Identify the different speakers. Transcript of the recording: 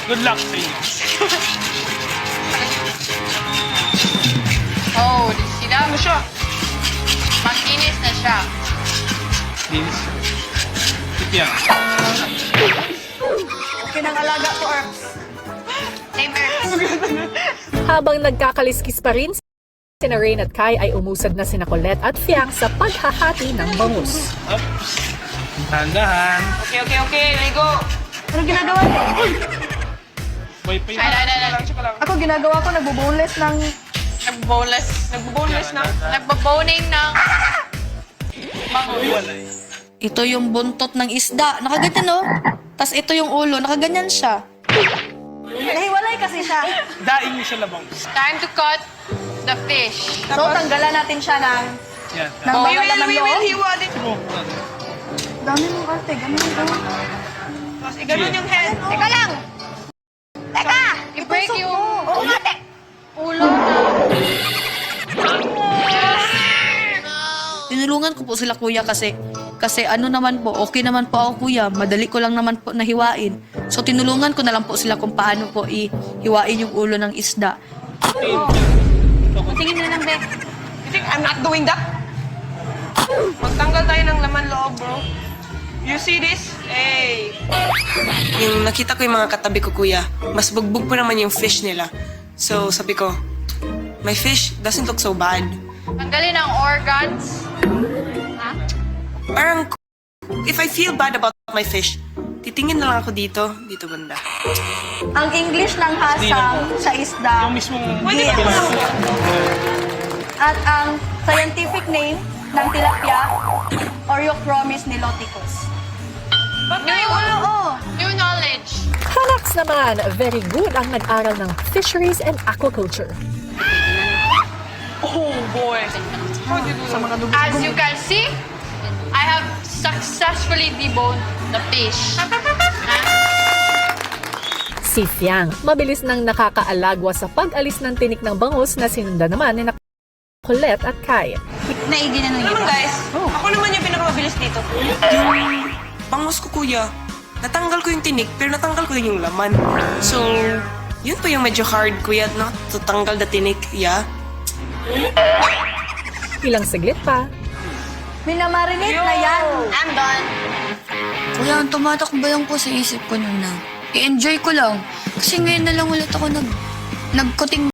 Speaker 1: Good luck sa inyo.
Speaker 2: Oh, sila.
Speaker 1: Ano siya?
Speaker 2: Makinis na siya.
Speaker 1: Linis. Tipya.
Speaker 3: Okay ng alaga ko, Arps.
Speaker 2: Same Earth.
Speaker 4: Habang nagkakaliskis pa rin, sina Rain at Kai ay umusad na sina Colette at Fiang sa paghahati ng bangus.
Speaker 1: Up. Tandahan.
Speaker 3: Okay. Ligo. Ano ginagawa niyo?
Speaker 1: Boy pa yun.
Speaker 2: Ay.
Speaker 3: Ako ginagawa ko, nagbo-boneless ng...
Speaker 2: Nagbo-boneless na? Nagbo-boning ng...
Speaker 5: Ito yung buntot ng isda. Nakaganyan, no? Tapos ito yung ulo. Nakaganyan siya.
Speaker 3: Nahiwalay kasi siya.
Speaker 1: Daing niyo siya labang.
Speaker 2: Time to cut the fish.
Speaker 3: So, tanggalan natin siya ng
Speaker 1: Yan.
Speaker 3: mga laman loob.
Speaker 1: Siguro.
Speaker 3: Dami mong arte, ganun mo.
Speaker 2: Ganun yung head. Teka lang! Teka! I-break yung ulo na.
Speaker 5: Tinulungan ko po sila, kuya, kasi ano naman po, okay naman po ako, kuya. Madali ko lang naman po nahiwain. So, tinulungan ko na lang po sila kung paano po ihiwain yung ulo ng isda.
Speaker 3: Tingin na lang, Beth.
Speaker 6: You think I'm not doing that? Magtanggal tayo ng laman loob, bro. You see this? Hey! Yung nakita ko yung mga katabi ko, kuya, mas bugbog pa naman yung fish nila. So, sabi ko, my fish doesn't look so bad.
Speaker 2: Tanggalin ang organs.
Speaker 6: Parang, if I feel bad about my fish, titingin na lang ako dito banda.
Speaker 3: Ang English ng hasang sa isda
Speaker 1: Yung mismong...
Speaker 6: Pwede ba
Speaker 1: Pinas.
Speaker 3: at ang scientific name ng tilapia, Oreochromis niloticus.
Speaker 2: New knowledge.
Speaker 4: Hanax naman, very good ang nag-aral ng Fisheries and Aquaculture.
Speaker 6: Oh, boy.
Speaker 2: As you can see, I have successfully deboned the fish.
Speaker 4: Si Fiang, mabilis nang nakakaalagwa sa pag-alis ng tinik ng bangus na sinundan naman ni Colette at Kai.
Speaker 6: Alam mo, guys, ako naman yung pinakamabilis dito. Yung bangus ko, kuya, natanggal ko yung tinik, pero natanggal ko din yung laman. So, yun pa yung medyo hard, kuya, no? To tanggal the tinik, yeah?
Speaker 4: Ilang saglit pa,
Speaker 3: Minamarinate na yan.
Speaker 2: I'm done.
Speaker 5: Kuya, ang tumatakbo po sa isip ko nun na i-enjoy ko lang. Kasi ngayon na lang ulit ako nagkuting